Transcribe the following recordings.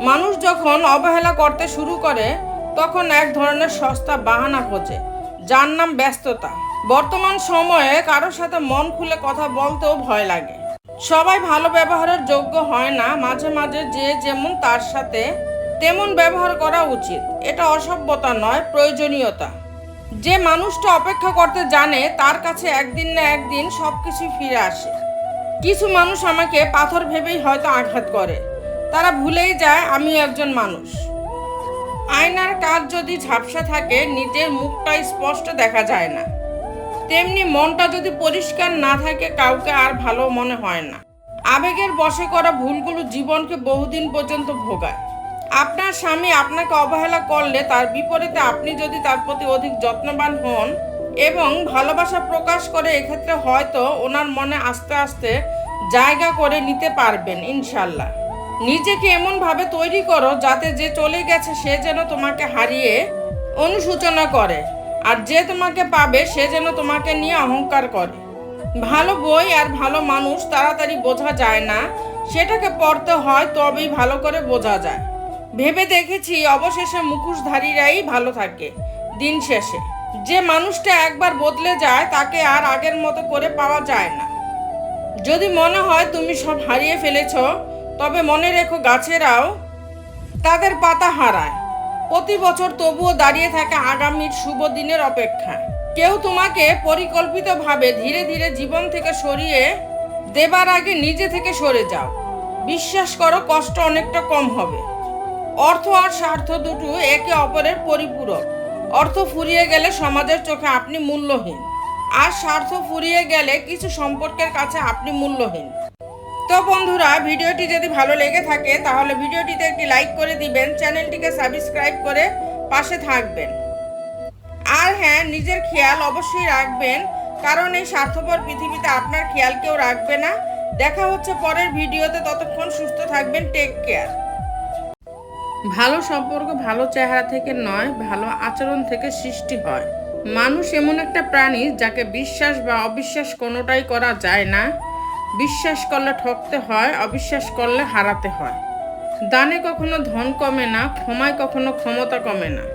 মানুষ যখন অবহেলা করতে শুরু করে তখন এক ধরনের সস্তা বাহানা খোঁজে, যার নাম ব্যস্ততা। বর্তমান সময়ে কারোর সাথে মন খুলে কথা বলতেও ভয় লাগে। সবাই ভালো ব্যবহারের যোগ্য হয় না, মাঝে মাঝে যে যেমন তার সাথে তেমন ব্যবহার করা উচিত। এটা অসভ্যতা নয়, প্রয়োজনীয়তা। যে মানুষটা অপেক্ষা করতে জানে তার কাছে একদিন না একদিন সবকিছু ফিরে আসে। কিছু মানুষ আমাকে পাথর ভেবেই হয়তো আঘাত করে, তারা ভুলেই যায় আমি একজন মানুষ। আয়নার কাঁচ যদি ঝাপসা থাকে নিজের মুখটা স্পষ্ট দেখা যায় না, তেমনি মনটা যদি পরিষ্কার না থাকে কাউকে আর ভালো মনে হয় না। আবেগের বশে করা ভুলগুলো জীবনকে বহুদিন পর্যন্ত ভোগায়। আপনার স্বামী আপনাকে অবহেলা করলে তার বিপরীতে আপনি যদি তার প্রতি অধিক যত্নবান হন এবং ভালোবাসা প্রকাশ করে, এক্ষেত্রে হয়তো ওনার মনে আস্তে আস্তে জায়গা করে নিতে পারবেন ইনশাল্লাহ। নিজেকে এমনভাবে তৈরি করো যাতে যে চলে গেছে সে যেন তোমাকে হারিয়ে অনুশোচনা করে, আর যে তোমাকে পাবে সে যেন তোমাকে নিয়ে অহংকার করে। ভালো বই আর ভালো মানুষ তাড়াতাড়ি বোঝা যায় না, সেটাকে পড়তে হয়, তবেই ভালো করে বোঝা যায়। ভেবে দেখেছি অবশেষে মুখোশধারীরাই ভালো থাকে দিন শেষে। যে মানুষটা একবার বদলে যায় তাকে আর আগের মতো করে পাওয়া যায় না। যদি মনে হয় তুমি সব হারিয়ে ফেলেছ, তবে মনে রেখো গাছেরাও তাদের পাতা হারায় প্রতি বছর, তবুও দাঁড়িয়ে থাকে আগামীর শুভ দিনের অপেক্ষায়। কেউ তোমাকে পরিকল্পিতভাবে ধীরে ধীরে জীবন থেকে সরিয়ে দেবার আগে নিজে থেকে সরে যাও। বিশ্বাস করো কষ্ট অনেকটা কম হবে। অর্থ আর স্বার্থ দুটো একে অপরের পরিপূরক। অর্থ ফুরিয়ে গেলে সমাজের চোখে আপনি মূল্যহীন, আর স্বার্থ ফুরিয়ে গেলে কিছু সম্পর্কের কাছে আপনি মূল্যহীন। তো বন্ধুরা, ভিডিওটি যদি ভালো লেগে থাকে তাহলে ভিডিওটিতে একটি লাইক করে দিবেন, চ্যানেলটিকে সাবস্ক্রাইব করে পাশে থাকবেন। আর হ্যাঁ, নিজের খেয়াল অবশ্যই রাখবেন, কারণ এই স্বার্থপর পৃথিবীতে আপনার খেয়াল কেউ রাখবে না। দেখা হচ্ছে পরের ভিডিওতে, ততক্ষণ সুস্থ থাকবেন, টেক কেয়ার। ভালো সম্পর্ক ভালো চেহারা থেকে নয়, ভালো আচরণ থেকে সৃষ্টি হয়। মানুষ এমন একটা প্রাণী যাকে বিশ্বাস বা অবিশ্বাস কোনোটাই করা যায় না। বিশ্বাস করলে ঠকতে হয়, অবিশ্বাস করলে হারাতে হয়। দানে কখনো ধন কমে না, ক্ষমায় কখনো ক্ষমতা কমে না।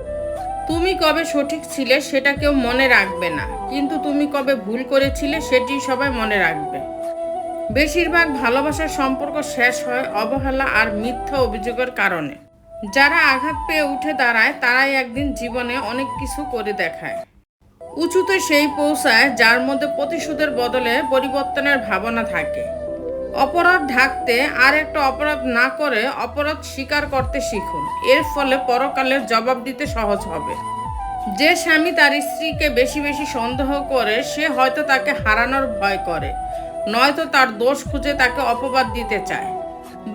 তুমি কবে সঠিক ছিলে সেটা কেউ মনে রাখবে না, কিন্তু তুমি কবে ভুল করেছিলে সেটি সবাই মনে রাখবে। বেশিরভাগ ভালোবাসার সম্পর্ক শেষ হয় অবহেলা আর মিথ্যা অভিযোগের কারণে। যারা আঘাত পেয়ে উঠে দাঁড়ায় তারাই একদিন জীবনে অনেক কিছু করে দেখায়। উঁচুতে সেই পৌঁছায় যার মধ্যে প্রতিশোধের বদলে পরিবর্তনের ভাবনা থাকে। অপরাধ ঢাকতে আর একটা অপরাধ না করে অপরাধ স্বীকার করতে শিখুন, এর ফলে পরকালের জবাব দিতে সহজ হবে। যে স্বামী তার স্ত্রীকে বেশি বেশি সন্দেহ করে সে হয়তো তাকে হারানোর ভয় করে, নয়তো তার দোষ খুঁজে তাকে অপবাদ দিতে চায়।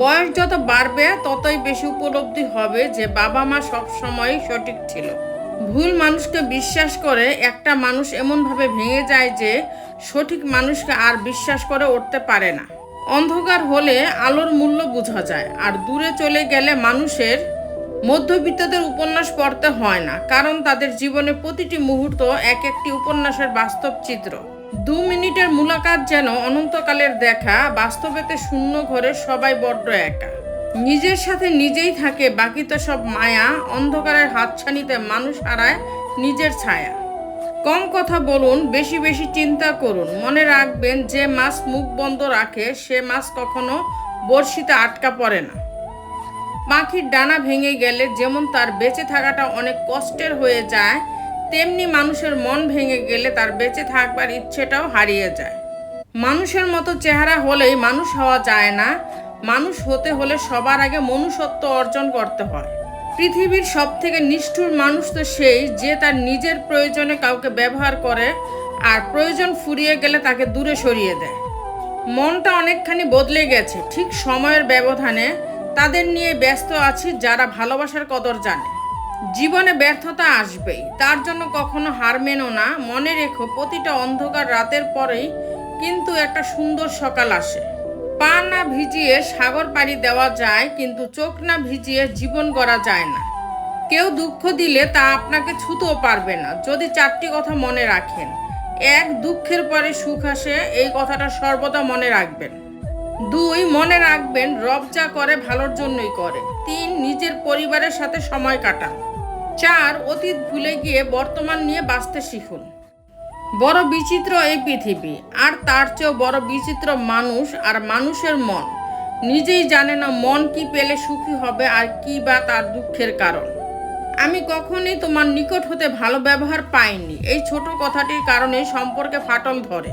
বয়স যত বাড়বে ততই বেশি উপলব্ধি হবে যে বাবা মা সবসময়ই সঠিক ছিল। ভুল মানুষকে বিশ্বাস করে একটা মানুষ এমনভাবে ভেঙে যায় যে সঠিক মানুষকে আর বিশ্বাস করে উঠতে পারে না। অন্ধকার হলে আলোর মূল্য বোঝা যায়, আর দূরে চলে গেলে মানুষের মধ্যবিত্তদের উপন্যাস পড়তে হয় না, কারণ তাদের জীবনে প্রতিটি মুহূর্ত এক একটি উপন্যাসের বাস্তব চিত্র। 2 মিনিটের মুলাকাত যেন অনন্তকালের দেখা, বাস্তবেতে শূন্য ঘরে সবাই বড্ড একা। নিজের সাথে নিজেই থাকে, বাকি তো সব মায়া। অন্ধকারের হাতছানিতে মানুষ হারায় নিজের ছায়া। কম কথা বলুন, বেশি বেশি চিন্তা করুন। মনে রাখবেন, যে মাছ মুখ বন্ধ রাখে সে মাছ কখনো বড়শিতে আটকা পড়ে না। পাখির ডানা ভেঙে গেলে যেমন তার বেঁচে থাকাটা অনেক কষ্টের হয়ে যায়, তেমনি মানুষের মন ভেঙে গেলে তার বেঁচে থাকবার ইচ্ছেটাও হারিয়ে যায়। মানুষের মতো চেহারা হলেই মানুষ হওয়া যায় না, মানুষ হতে হলে সবার আগে মনুষ্যত্ব অর্জন করতে হয়। পৃথিবীর সবথেকে নিষ্ঠুর মানুষ তো সেই যে তার নিজের প্রয়োজনে কাউকে ব্যবহার করে আর প্রয়োজন ফুরিয়ে গেলে তাকে দূরে সরিয়ে দেয়। মনটা অনেকখানি বদলে গেছে, ঠিক সময়ের ব্যবধানে। তাদের নিয়ে ব্যস্ত আছি যারা ভালোবাসার কদর জানে। জীবনে ব্যর্থতা আসবেই, তার জন্য কখনো হার মেনো না। মনে রেখো, প্রতিটা অন্ধকার রাতের পরেই কিন্তু একটা সুন্দর সকাল আসে। পা না ভিজিয়ে সাগর পাড়ি দেওয়া যায়, কিন্তু চোখ না ভিজিয়ে জীবন গড়া যায় না। কেউ দুঃখ দিলে তা আপনাকে ছুঁতেও পারবে না। যদি 4টি কথা মনে রাখেন, 1, দুঃখের পরে সুখ আসে, এই কথাটা সর্বদা মনে রাখবেন। 2 মনে রাখবেন রব যা করে ভালোর জন্যই করে। 3 নিজের পরিবারের সাথে সময় কাটান। 4 অতীত ভুলে গিয়ে বর্তমান নিয়ে বাঁচতে শিখুন। বড় বিচিত্র এই পৃথিবী, আর তার চেয়েও বড় বিচিত্র মানুষ আর মানুষের মন। নিজেই জানে না মন কি পেলে সুখী হবে আর কি বা তার দুঃখের কারণ। আমি কখনোই তোমার নিকট হতে ভালো ব্যবহার পাইনি, এই ছোট কথাটির কারণে সম্পর্কে ফাটল ধরে।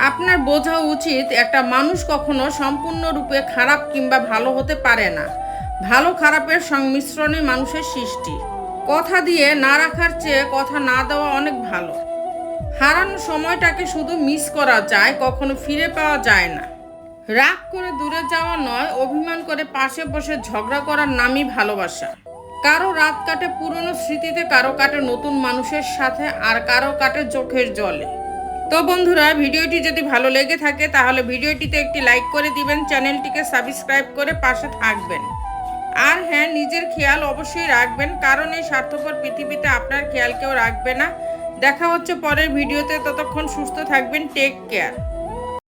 আপনার বোঝা উচিত একটা মানুষ কখনো সম্পূর্ণরূপে খারাপ কিংবা ভালো হতে পারে না। ভালো খারাপের সংমিশ্রণে মানুষের সৃষ্টি। কথা দিয়ে না রাখার চেয়ে কথা না দেওয়া অনেক ভালো। হারানো সময়টাকে শুধু মিস করা যায়, কখনো ফিরে পাওয়া যায় না। রাগ করে দূরে যাওয়া নয়, অভিমান করে পাশে বসে ঝগড়া করার নামই ভালোবাসা। কারো রাত কাটে পুরনো স্মৃতিতে, কারো কাটে নতুন মানুষের সাথে, আর কারো কাটে চোখের জলে। তো বন্ধুরা, ভিডিওটি যদি ভালো লেগে থাকে তাহলে ভিডিওটিতে একটি লাইক করে দিবেন, চ্যানেলটিকে সাবস্ক্রাইব করে পাশে থাকবেন। আর হ্যাঁ, নিজের খেয়াল অবশ্যই রাখবেন, কারণ এই স্বার্থপর পৃথিবীতে আপনার খেয়াল কেউ রাখবে না। দেখা হচ্ছে পরের ভিডিওতে, ততক্ষণ সুস্থ থাকবেন। Take care.